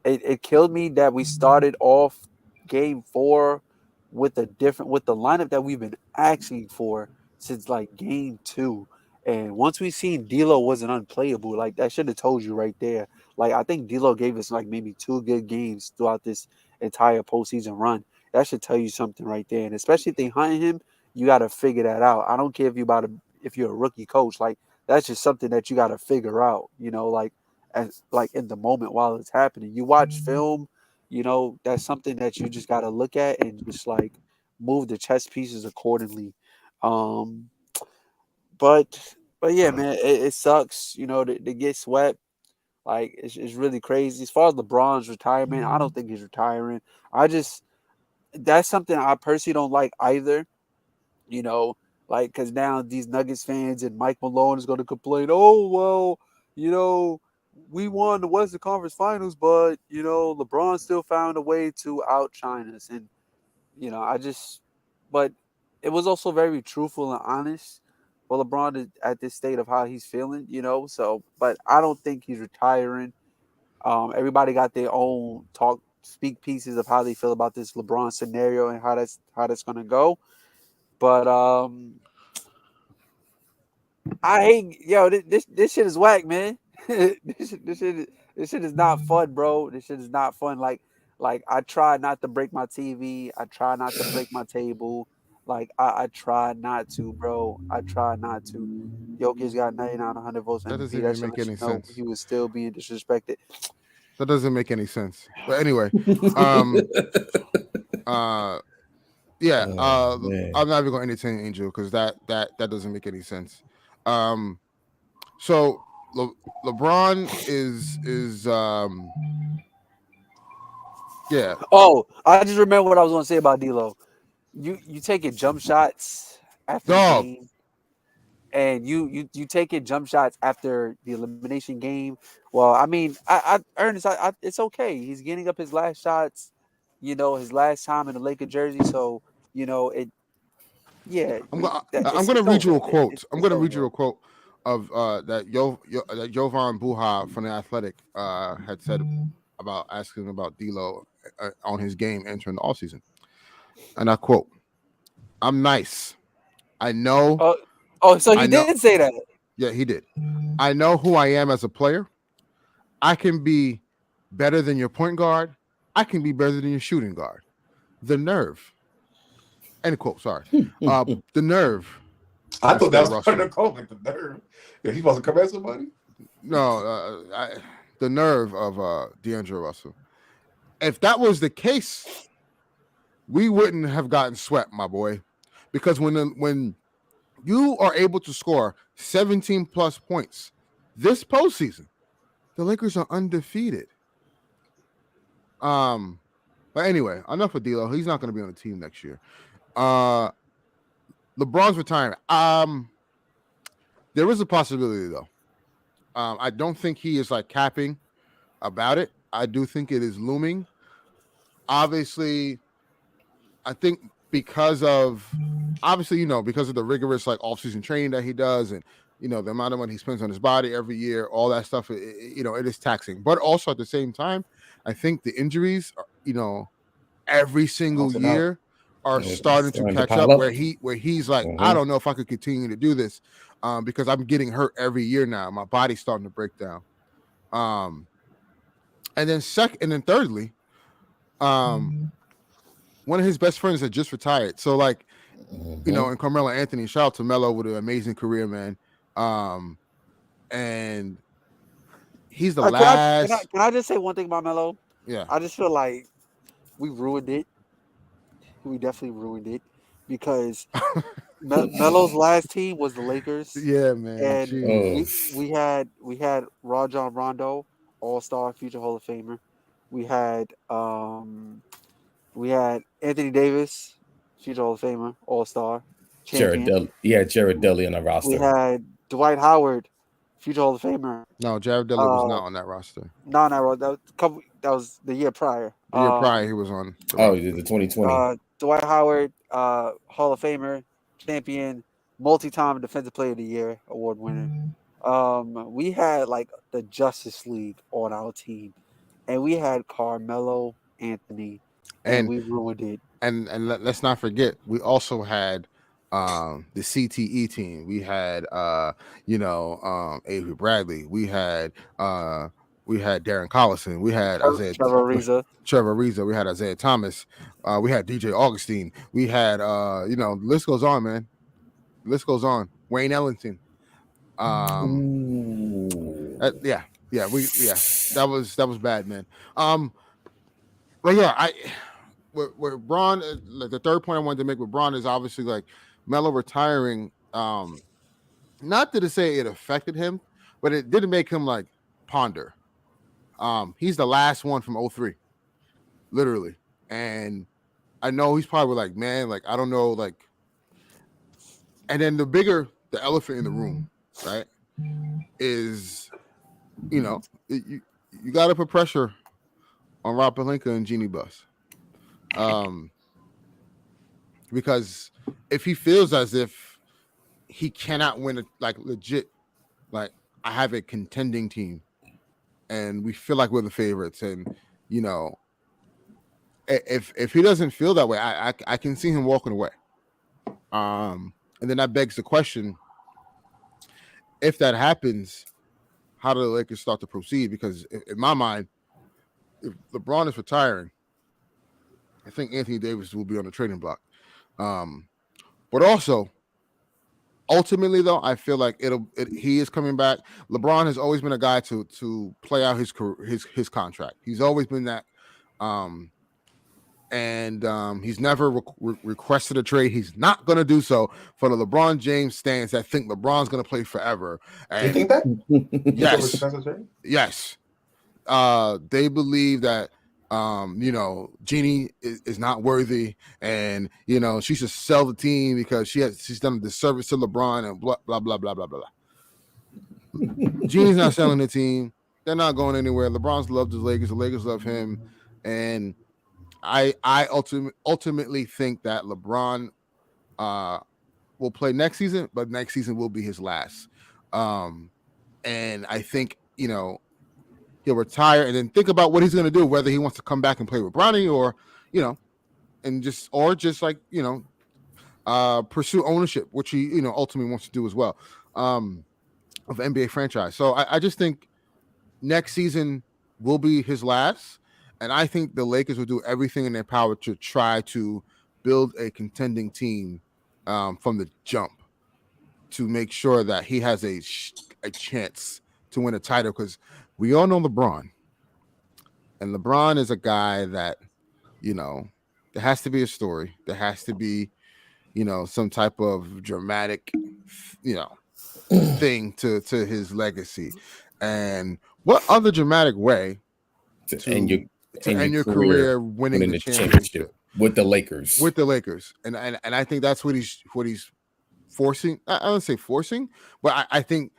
It killed me that we started off game 4 with the lineup that we've been asking for since like game 2. And once we seen D'Lo wasn't unplayable, like that should have told you right there. Like I think D'Lo gave us like maybe 2 good games throughout this entire postseason run. That should tell you something right there. And especially if they hunting him, you got to figure that out. I don't care if you're a rookie coach, like that's just something that you got to figure out. As like in the moment while it's happening. You watch film, that's something that you just got to look at and just like move the chess pieces accordingly. Um, but yeah, man, it sucks, to get swept. Like it's really crazy. As far as LeBron's retirement, I don't think he's retiring. I just That's something I personally don't like either. You know, because now these Nuggets fans and Mike Malone is going to complain. Oh well, you know, we won the Western Conference Finals, but LeBron still found a way to outshine us, and but it was also very truthful and honest for LeBron at this state of how he's feeling. So but I don't think he's retiring. Everybody got their own speak pieces of how they feel about this LeBron scenario and how that's going to go. But I hate this shit is whack, man. This shit is not fun, bro. This shit is not fun. Like I try not to break my TV. I try not to break my table. Like I try not to, bro. I try not to. Jokic got 99 100 votes for That MVP. doesn't That even should make let you any know sense. he was still being disrespected. That doesn't make any sense. But anyway, um, uh, yeah, Man. I'm not even going to entertain Angel because that doesn't make any sense. Um, so LeBron is yeah. Oh, I just remember what I was going to say about D'Lo. You taking jump shots after the Dog, game, and you taking jump shots after the elimination game. Well, I mean, Ernest, it's okay. He's getting up his last shots. His last time in the Laker jersey. So it. Yeah, I'm it's gonna read over. you a quote. I'm It's gonna read over. you a quote of that Jovan Buha from the Athletic had said about asking about D'Lo on his game entering the offseason. And I quote, "I'm nice. I know. Oh, so I he know. did say that. Yeah, he did. I know who I am as a player. I can be better than your point guard. I can be better than your shooting guard. The nerve." End quote. Sorry. The nerve, I thought that Mr. was part of Russell. the code, like the nerve. Yeah, he supposed to come at somebody. No, the nerve of D'Angelo Russell. If that was the case, we wouldn't have gotten swept, my boy, because when you are able to score 17 plus points this postseason, the Lakers are undefeated. Um, but anyway, enough of D'Lo. He's not going to be on the team next year. Uh, LeBron's retirement. There is a possibility though. I don't think he is like capping about it. I do think it is looming. Obviously, I think because of because of the rigorous like off-season training that he does, and the amount of money he spends on his body every year, all that stuff, it is taxing. But also at the same time, I think the injuries, every single Bouncing out. year are It's starting to starting to catch pile up up. where he's like, I Mhm. don't know if I could continue to do this, because I'm getting hurt every year now. My body's starting to break down. Um, and then thirdly, um, one of his best friends had just retired. So like, Mhm. and Carmelo Anthony, shout out to Melo with an amazing career, man. And he's the Can I can I last. can I just say one thing about Melo? Yeah. I just feel like we ruined it. We definitely ruined it because Melo's last team was the Lakers, Yeah, man. and Jeez. Oh, we had Rajon Rondo, All Star, future Hall of Famer. We had we had Anthony Davis, future Hall of Famer, All Star, champion. Jared Dudley on the We roster. had Dwight Howard, future Hall of Famer. No, Jared Dudley was Uh, not on that roster. no, no, that was the year prior. The year prior, he was on the Oh, roster. the 2020. Dwight Howard, Hall of Famer, champion, multi-time Defensive Player of the Year award winner. We had like the Justice League on our team, and we had Carmelo Anthony, and And we ruined it. let's not forget, we also had the CTE team. We had Avery Bradley. We had Darren Collison. We had Trevor Ariza. Trevor Ariza. We had Isaiah Thomas. We had DJ Augustine. We had the list goes on, man. The list goes on. Wayne Ellington. Ooh. Yeah, that was bad, man. But yeah, where Braun, like the third point I wanted to make with Braun is obviously like Melo retiring. Not to say it affected him, but it didn't make him like ponder. He's the last one from 03, literally, and I know he's probably like, man, like I don't know, like. And then the elephant in the room, right, is you got to put pressure on Rob Pelinka and Jeannie Buss. Because if he feels as if he cannot win, like legit, like I have a contending team and we feel like we're the favorites, and if he doesn't feel that way, I can see him walking away. And then that begs the question: if that happens, how do the Lakers start to proceed? Because in my mind, if LeBron is retiring, I think Anthony Davis will be on the trading block. But also, ultimately, though, I feel like he is coming back. LeBron has always been a guy to play out his contract. He's always been that. He's never requested a trade. He's not going to do so for the LeBron James stands that think LeBron's going to play forever. And You think that? yes, yes. They believe that Jeannie is not worthy, and she should sell the team because she's done a disservice to LeBron and blah blah blah blah blah blah. Jeannie's not selling the team. They're not going anywhere. LeBron's loved the Lakers. The Lakers love him, and I ultimately think that LeBron will play next season, but next season will be his last. And I think he'll retire and then think about what he's going to do, whether he wants to come back and play with Bronny or just like pursue ownership, which he ultimately wants to do as well, of NBA franchise. So I just think next season will be his last. And I think the Lakers will do everything in their power to try to build a contending team from the jump to make sure that he has a chance to win a title, because we all know LeBron. And LeBron is a guy that, there has to be a story. There has to be, some type of dramatic, thing to his legacy. And what other dramatic way to end your career winning the championship with the Lakers. And I think that's what he's forcing. I don't say forcing, but I think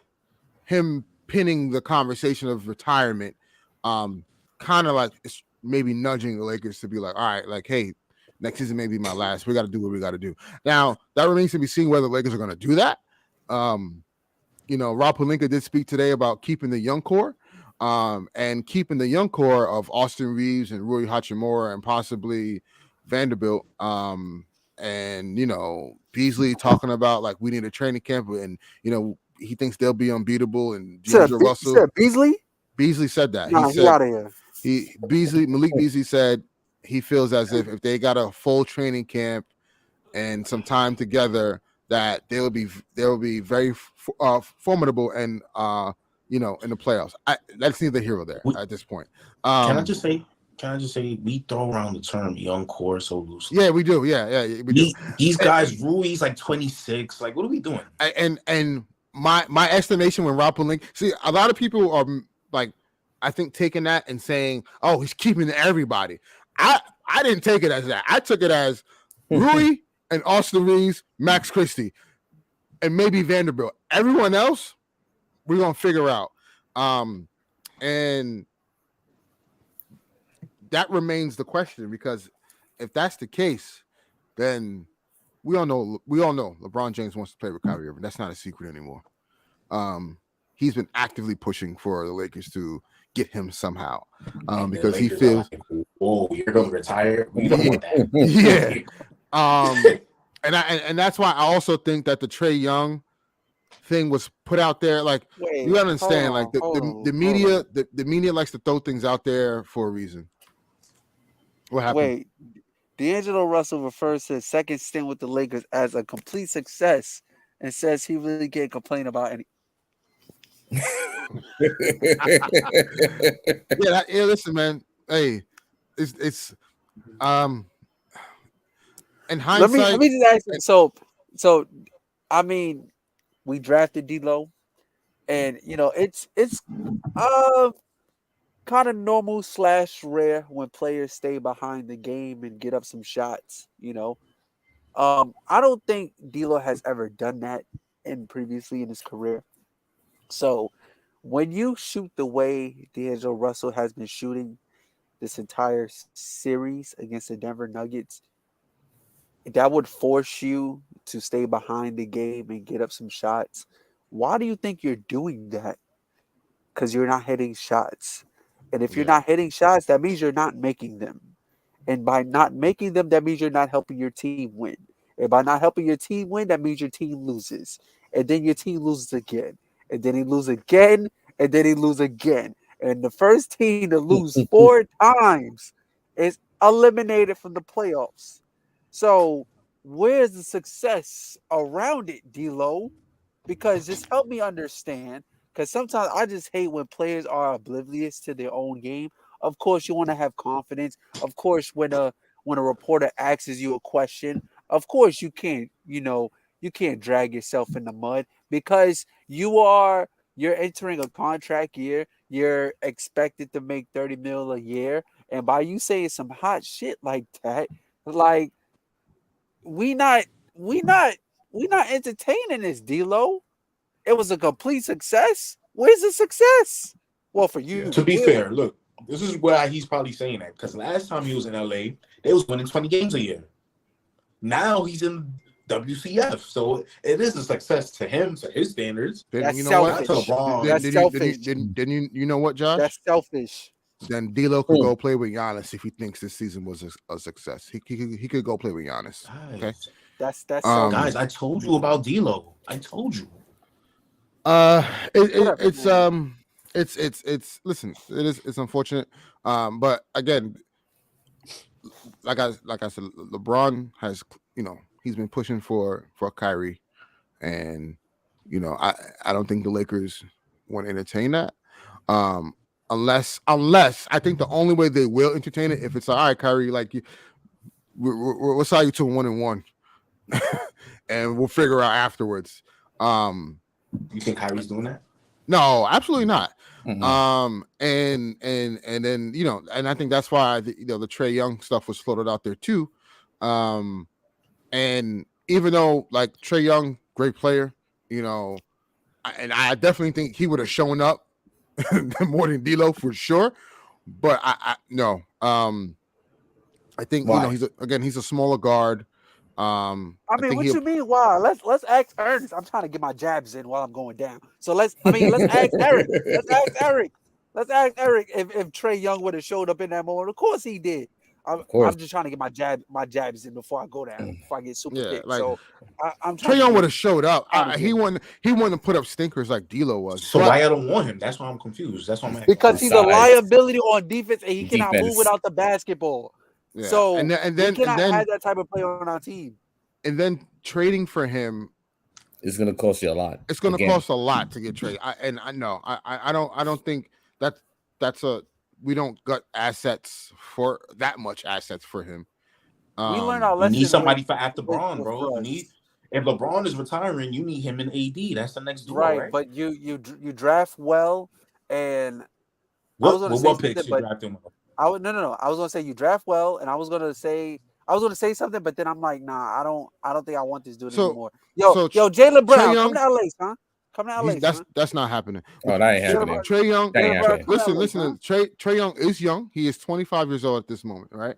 him pinning the conversation of retirement, kind of like it's maybe nudging the Lakers to be like, all right, like, hey, next season may be my last. We got to do what we got to do. Now that remains to be seen whether the Lakers are going to do that. Rob Pelinka did speak today about keeping the young core. And keeping the young core of Austin Reeves and Rui Hachimura and possibly Vanderbilt, and Beasley talking about like we need a training camp, and he thinks they'll be unbeatable. And Russell said Beasley said that. Nah, he said out of here. Malik Beasley said he feels as if they got a full training camp and some time together, that they will be very formidable and in the playoffs. That's neither here or there at this point. Can I just say can I just say we throw around the term young core so loosely. Yeah, we do. Yeah, we do. These guys, Rui's like 26. Like, what are we doing? And my estimation when Rob Pelinka, see, a lot of people are like, I think taking that and saying, "Oh, he's keeping everybody." I didn't take it as that. I took it as Rui and Austin Reeves, Max Christie, and maybe Vanderbilt. Everyone else, we're gonna figure out. And that remains the question, because if that's the case, then we all know LeBron James wants to play with Kyrie Irving. That's not a secret anymore. He's been actively pushing for the Lakers to get him somehow, because he feels, "Oh, you're going to retire." We don't want that. Yeah. And that's why I also think that the Trae Young thing was put out there. Like, you understand, like the media likes to throw things out there for a reason. What happened? Wait, D'Angelo Russell refers to his second stint with the Lakers as a complete success and says he really can't complain about any. Yeah, listen, man. Hey, it's in hindsight. Let me just ask you. So I mean, we drafted D'Lo, and it's kind of normal / rare when players stay behind the game and get up some shots. I don't think D'Lo has ever done that previously in his career. So when you shoot the way D'Angelo Russell has been shooting this entire series against the Denver Nuggets, that would force you to stay behind the game and get up some shots. Why do you think you're doing that? Because you're not hitting shots. And if you're not hitting shots, that means you're not making them. And by not making them, that means you're not helping your team win. And by not helping your team win, that means your team loses. And then your team loses again. And then he loses again. And then he loses again. And the first team to lose 4 times is eliminated from the playoffs. So where's the success around it, D'Lo? Because just help me understand. Because sometimes I just hate when players are oblivious to their own game. Of course, you want to have confidence. Of course, when a reporter asks you a question, of course you can't drag yourself in the mud, because you're entering a contract year. You're expected to make $30 million a year, and by you saying some hot shit like that, like we not entertaining this, D'Lo. It was a complete success. Where's the success? Well, for you. To be fair, look, this is why he's probably saying that, because last time he was in LA, they was winning 20 games a year. Now he's in WCF, so it is a success to him, to his standards. That's you know selfish. what? That's selfish. Then you know what, Josh? That's selfish. Then D'Lo could go play with Giannis if he thinks this season was a success. He could go play with Giannis. Okay, that's guys. I told you about D'Lo. I told you. It's listen, it's unfortunate. But again, like I said, LeBron has, he's been pushing for Kyrie, and I don't think the Lakers want to entertain that. Unless I think the only way they will entertain it if it's all right, Kyrie, like we'll sign you to 1-1, and we'll figure out afterwards. You think Kyrie's doing that? No, absolutely not. Mm-hmm. And then and I think that's why the Trae Young stuff was floated out there too. And even though like Trae Young, great player, and I definitely think he would have shown up more than D'Lo for sure. But I no. I think he's a smaller guard. I mean, what you mean? Why? Let's ask Ernest. I'm trying to get my jabs in while I'm going down. So let's ask Eric. Let's ask Eric if Trae Young would have showed up in that moment. Of course he did. I'm just trying to get my jabs in before I go down. Before I get super thick. Like, so I'm Trae Young would have showed up. He wouldn't have put up stinkers like D'Lo was. So why I don't want him? That's why I'm confused. That's why I'm asking. Because he's a liability on defense, and he cannot move without the basketball. Yeah. So and then we cannot have that type of player on our team. And then trading for him is going to cost you a lot. It's going to cost a lot to get traded. I don't think that's we don't got assets for that much assets for him. We learned our You lesson. need somebody for after with LeBron, bro. You Russ. need if LeBron is retiring, you need him in AD. That's the next duo, right, right? but you draft well, and I What was going to say what something, picks you but drafting? I was no. I was going to say you draft well, and I was going to say something, but then I'm like, nah, I don't think I want this dude So anymore. Yo, so Jalen Trae Brown, Young, come to LA, son. Come to LA, son. that's not happening. Oh, that ain't Jalen happening. Brown, Trae Young, That ain't Jalen Brown, happening. come to LA, listen. son. Trae Young is young. He is 25 years old at this moment, right?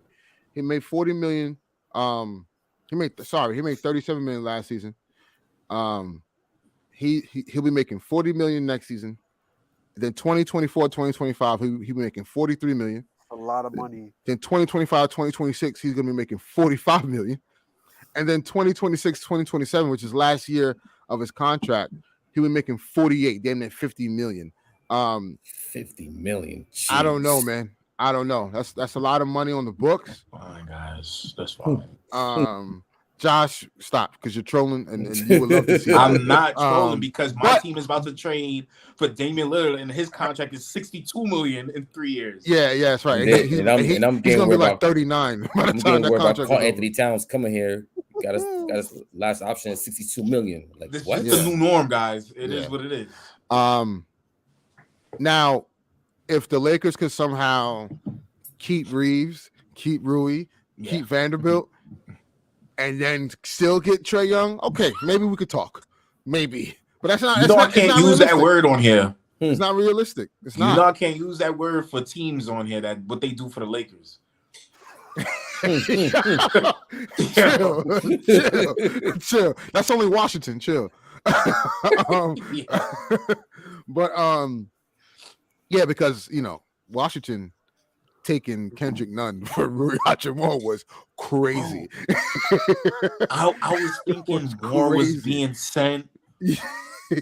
He made 40 million. He made 37 million last season. He'll be making 40 million next season. Then 2024, 2025, he'll be making 43 million. A lot of money. Then 2025, 2026, he's gonna be making 45 million. And then 2026, 2027, which is last year of his contract, he'll be making 48, damn near 50 million. 50 million. Jeez. I don't know, man. I don't know. That's a lot of money on the books. Fine, guys. That's fine. Josh, stop, because you're trolling, and you would love to see that. I'm not trolling because my but- team is about to trade for Damian Lillard, and his contract is $62 million in 3 years. Yeah, that's right. And I'm he's getting gonna be worried like about 39 by the I'm time getting that worried about contract Carl is Anthony Towns coming here. Got us last option at 62 million. Like This what? is the new norm, guys. It is Yeah. what it is. Now, if the Lakers could somehow keep Reeves, keep Rui, keep Vanderbilt, and then still get Trae Young, okay, maybe we could talk. Maybe. But that's not. I can't use that word on here. It's not realistic. It's You not. know I can't use that word for teams on here. That what they do for the Lakers. chill. That's only Washington. Chill. But yeah, because Washington taking Kendrick Nunn for Rui Hachimura was crazy. I was thinking more was being sent.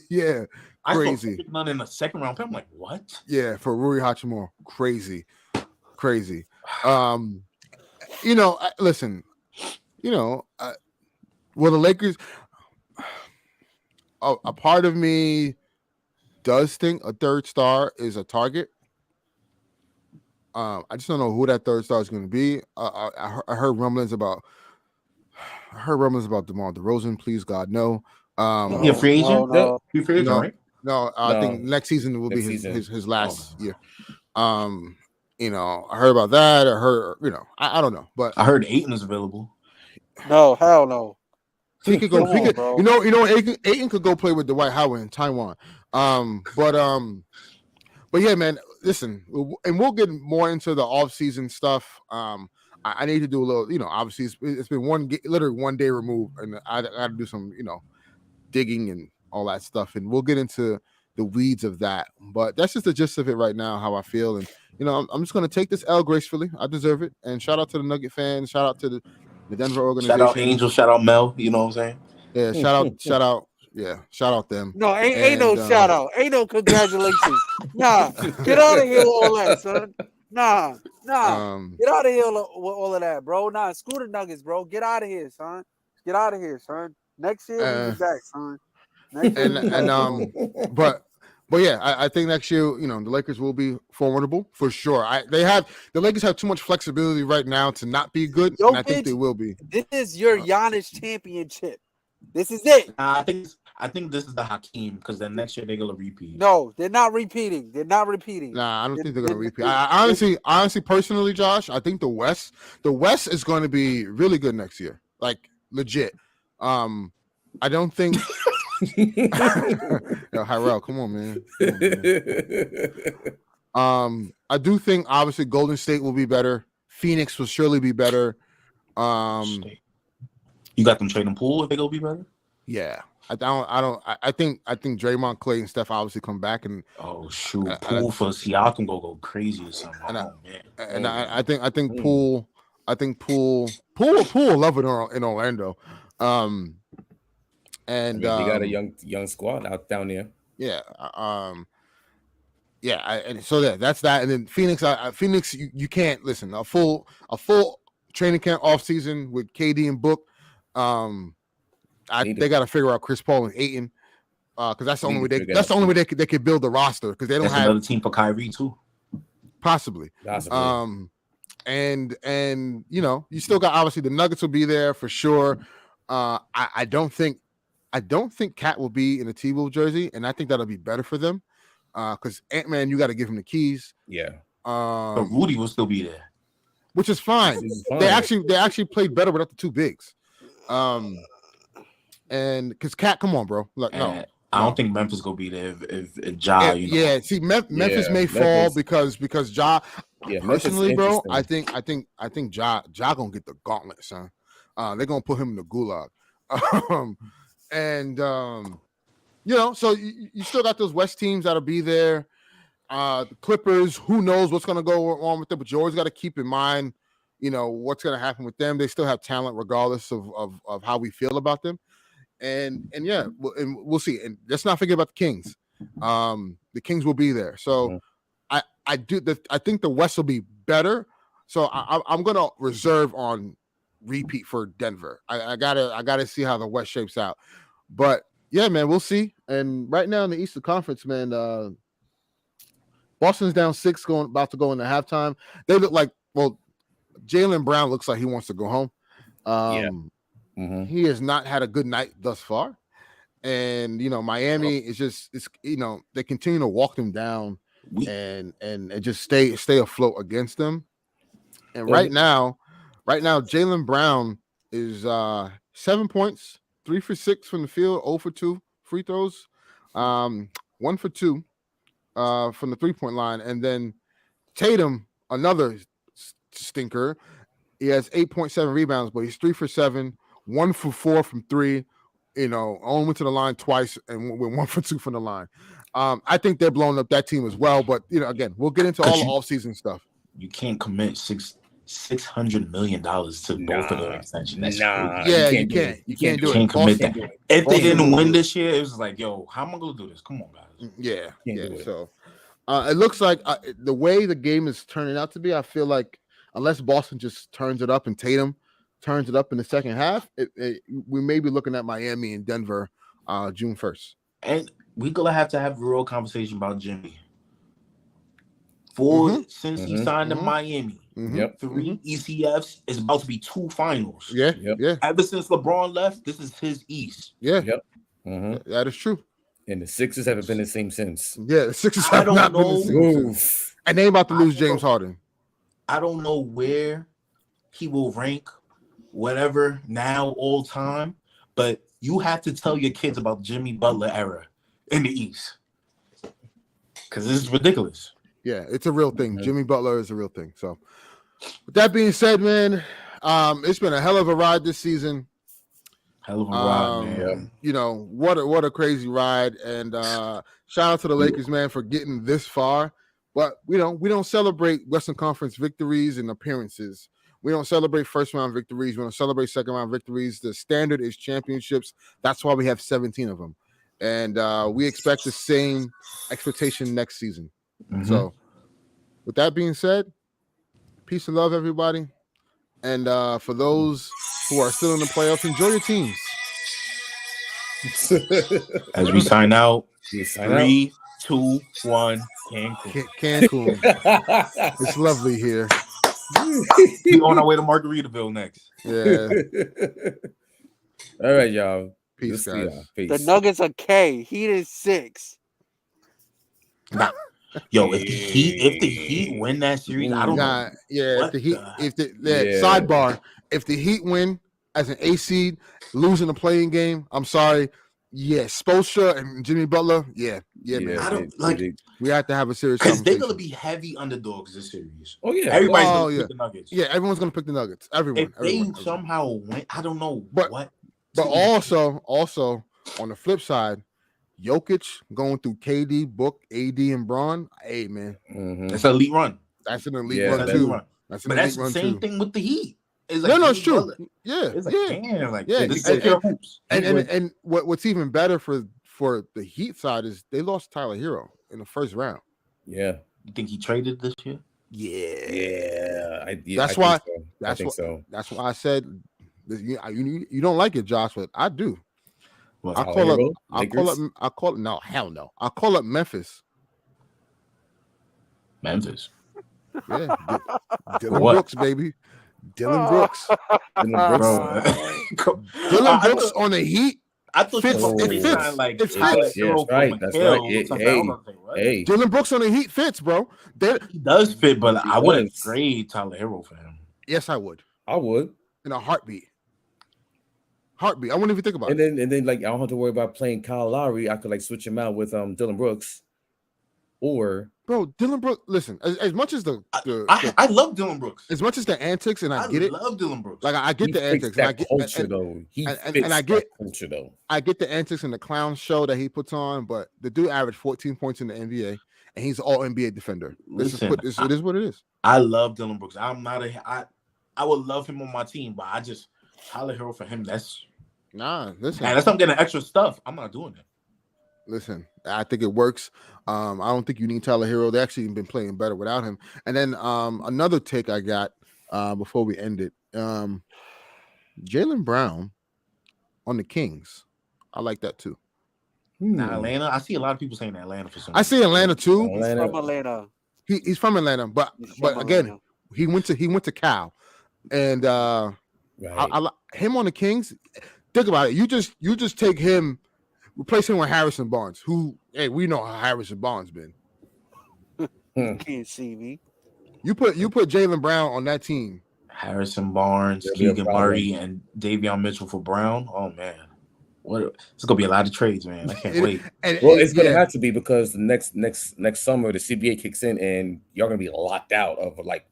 Yeah, I saw crazy. Kendrick Nunn in the second round. I'm like, what? Yeah, for Rui Hachimura, crazy. Listen, well, the Lakers. A part of me does think a third star is a target. I just don't know who that third star is going to be. I heard rumblings about. DeMar DeRozan. Please, God, no. He a free agent? No. He free agent, right? No, I think next season will be his last year. I heard about that. I heard, I don't know, but I heard Ayton is available. No, hell no. he could go. Come on, bro. Ayton could go play with Dwight Howard in Taiwan. But yeah, man. Listen, and we'll get more into the off-season stuff. I need to do a little. Obviously, it's been literally 1 day removed, and I got to do some, digging and all that stuff, and we'll get into the weeds of that. But that's just the gist of it right now, how I feel, and I'm just gonna take this L gracefully. I deserve it. And shout out to the Nugget fans. Shout out to the Denver organization. Shout out Angel. Shout out Mel. You know what I'm saying? Yeah. Shout out. Yeah. Shout out them. No, ain't no shout out. Ain't no congratulations. Nah, get out of here with all that, son. Nah. Get out of here with all of that, bro. Nah, screw the Nuggets, bro. Get out of here, son. Get out of here, son. Next year we'll be back, son. But yeah, I think next year, the Lakers will be formidable for sure. The Lakers have too much flexibility right now to not be good, and I think they will be. This is your Giannis championship. This is it. I think this is the Hakeem, because then next year they're gonna repeat. No, they're not repeating. Nah, I don't think they're gonna repeat. I honestly, personally, Josh, I think the West is going to be really good next year, like legit. I don't think. Yo, Hyrel, come on, man. I do think obviously Golden State will be better. Phoenix will surely be better. You got them trading Poole if they go be better. Yeah, I think Draymond, Clay, and Steph obviously come back, and Poole for Siakam go crazy or something. I think Poole will love it in Orlando. And they got a young squad out down there. Yeah. And so that's that. And then Phoenix, Phoenix, you can't listen. A full training camp off season with KD and Book. They got to figure out Chris Paul and Ayton, because that's the only way they could build the roster, because they don't have another team for Kyrie too. Possibly. Possibly. And you still got obviously the Nuggets will be there for sure. I don't think Cat will be in a T-Wolves jersey, and I think that'll be better for them. Because Ant-Man, you got to give him the keys. Yeah. But Rudy will still be there, which is fine. They actually played better without the two bigs. And because Cat, come on, bro. Like, no. I don't think Memphis gonna be there if Ja. Yeah, see, Memphis may fall because Ja. Yeah, personally, bro, I think Ja gonna get the gauntlet, son. They're gonna put him in the gulag. So you still got those West teams that'll be there. The Clippers, who knows what's gonna go on with them, but you always got to keep in mind, what's gonna happen with them. They still have talent regardless of how we feel about them. And we'll see. And let's not forget about the Kings. The Kings will be there. So I think the West will be better. So I'm gonna reserve on repeat for Denver. I gotta see how the West shapes out. But yeah, man, we'll see. And right now in the Eastern Conference, man, Boston's down 6, about to go into halftime. They look like, Jaylen Brown looks like he wants to go home. He has not had a good night thus far. And Miami is they continue to walk them down and just stay afloat against them. And right now Jaylen Brown is 7 points, 3 for 6 from the field, 0 for 2 free throws, 1 for 2 from the 3-point line. And then Tatum, another stinker, he has 8.7 rebounds, but he's 3 for 7, 1 for 4 from 3. Only went to the line twice and went 1 for 2 from the line. I think they're blowing up that team as well. But again, we'll get into all the offseason stuff. You can't commit $600 million to both of the extensions. You can't. You can't do it. Can't commit that. If they didn't win this year, it was like, yo, how am I gonna do this? Come on, guys. Yeah. So it looks like the way the game is turning out to be, I feel like unless Boston just turns it up and Tatum turns it up in the second half, we may be looking at Miami and Denver June 1st. And we're gonna have to have a real conversation about Jimmy. Since he signed to Miami, 3 ECFs is about to be 2 finals. Yeah. Ever since LeBron left, this is his East. Yeah. That is true. And the Sixers haven't been the same since. Yeah, the Sixers have not been the same since. And they about to lose James Harden. I don't know where he will rank, whatever, now, all time, but you have to tell your kids about Jimmy Butler era in the East. Because this is ridiculous. Yeah, it's a real thing. Jimmy Butler is a real thing. So, with that being said, man, it's been a hell of a ride this season. Hell of a ride, man. What a crazy ride. And shout out to the Lakers, man, for getting this far. But we don't celebrate Western Conference victories and appearances. We don't celebrate first round victories. We don't celebrate second round victories. The standard is championships. That's why we have 17 of them. And we expect the same expectation next season. So with that being said, peace and love, everybody. And for those who are still in the playoffs, enjoy your teams. As we sign out, 3, 2, 1, Cancun. It's lovely here. We on our way to Margaritaville next. Yeah. All right, y'all. Peace, guys. Peace. The Nuggets are K. Heat is 6. Nah. Yo, if the Heat win that series, I don't know. Yeah, sidebar. If the Heat win as an A seed, losing the playing game, I'm sorry. Yeah, Spoelstra and Jimmy Butler. Yeah, man. I don't we have to have a serious because conversation. they're gonna be heavy underdogs this series. Oh yeah, everybody's gonna pick the Nuggets. Yeah, everyone's gonna pick the Nuggets. Everyone. Somehow win, I don't know what. But also on the flip side, Jokic going through KD, Book, AD, and Braun. Hey, man, that's an elite run. That's an elite run too. That's the same thing with the Heat. It's like, it's true. Butler. Yeah, it's like, damn, like this and what's even better for the Heat side is they lost Tyler Hero in the first round. Yeah, you think he traded this year? Yeah. That's why I said you don't like it, Josh, but I do. What, I call it no, hell no. I call up Memphis. Memphis. Yeah, Dylan What? Brooks, baby. Dylan Brooks. Dylan Brooks. Bro. Dylan Brooks on the Heat. I thought you Fits. were Oh. going It to fits. sign like It Tyler fits. Yeah, Hero that's right. for That's right. McHale. Hey, I was gonna say, what? hey, Dylan Brooks on the Heat fits, bro. He does fit, but He I wouldn't does. trade Tyler Hero for him. Yes, I would. I would. In a heartbeat. Heartbeat. I wouldn't even think about And it. then like I don't have to worry about playing Kyle Lowry. I could like switch him out with Dylan Brooks, or Bro, Dylan Brooks. Listen, as much as I love Dylan Brooks. as much as the antics, and I get it. love Dylan Brooks. Like I he get the fits antics, and I that get culture though. He and fits I that get- culture though. I get the antics and the clown show that he puts on, but the dude averaged 14 points in the NBA, and he's all NBA defender. Listen, It is what it is. I love Dylan Brooks. I'm not I would love him on my team, but I just Tyler Hero for him. That's Listen, unless I'm getting extra stuff, I'm not doing it. listen. I think it works. I don't think you need Tyler Hero. They actually been playing better without him. And then another take I got before we end it. Jaylen Brown on the Kings. I like that too. Now Atlanta, I see a lot of people saying Atlanta for some. I see Atlanta too. He's from Atlanta. He's from Atlanta, but He's from again, Atlanta. he went to Cal, and Right. I him on the Kings. Think about it. You just take him, replace him with Harrison Barnes, who we know how Harrison Barnes been. You can't see me. You put Jaylen Brown on that team. Harrison Barnes, There'll be a Keegan problem. Murray, and Davion Mitchell for Brown. Oh man, it's gonna be a lot of trades, man. I can't wait. Well, it's gonna have to be because the next summer the CBA kicks in and y'all gonna be locked out of like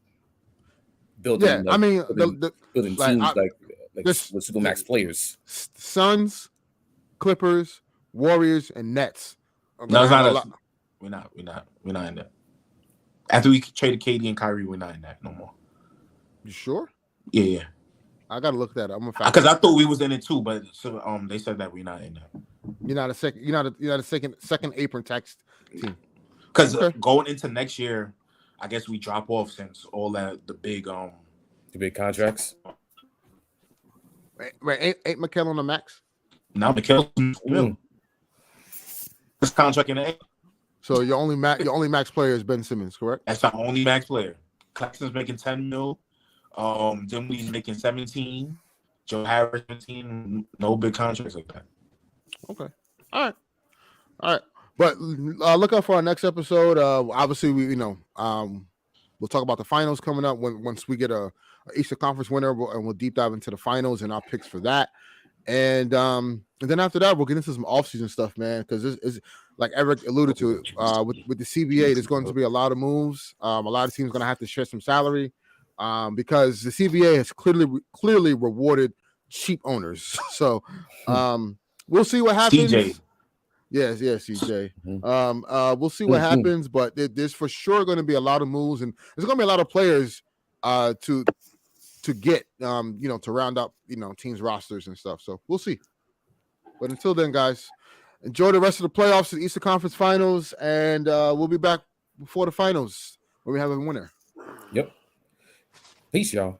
building. Yeah, like, I mean building like, teams I- like this- with supermax players. Suns, Clippers, Warriors, and Nets. No, it's not us. We're not in that. After we traded KD and Kyrie, we're not in that no more. You sure? Yeah. I gotta look that up. Because I thought we was in it too, but so they said that we're not in that. You're not a second apron tax team. Because Okay. going into next year, I guess we drop off since all that the big contracts. Wait, ain't McKell on the max? now McKell this contract in the A. So your only max player is Ben Simmons, correct? That's our only max player. Claxton's making 10 mil. Dinwiddie's making 17. Joe Harris 17. No big contracts like that. Okay. All right. But look out for our next episode. Obviously, we'll talk about the finals coming up once we get a Eastern Conference winner, and we'll deep dive into the finals and our picks for that. And then after that, we'll get into some offseason stuff, man, because this is like Eric alluded to with the CBA. There's going to be a lot of moves. A lot of teams going to have to share some salary because the CBA has clearly rewarded cheap owners. So we'll see what happens. CJ. Yes, CJ. We'll see what happens, but there's for sure going to be a lot of moves, and there's going to be a lot of players to get to round up teams' rosters and stuff. So we'll see. But until then, guys, enjoy the rest of the playoffs and Eastern Conference Finals, and we'll be back before the finals when we have a winner. Yep. Peace, y'all.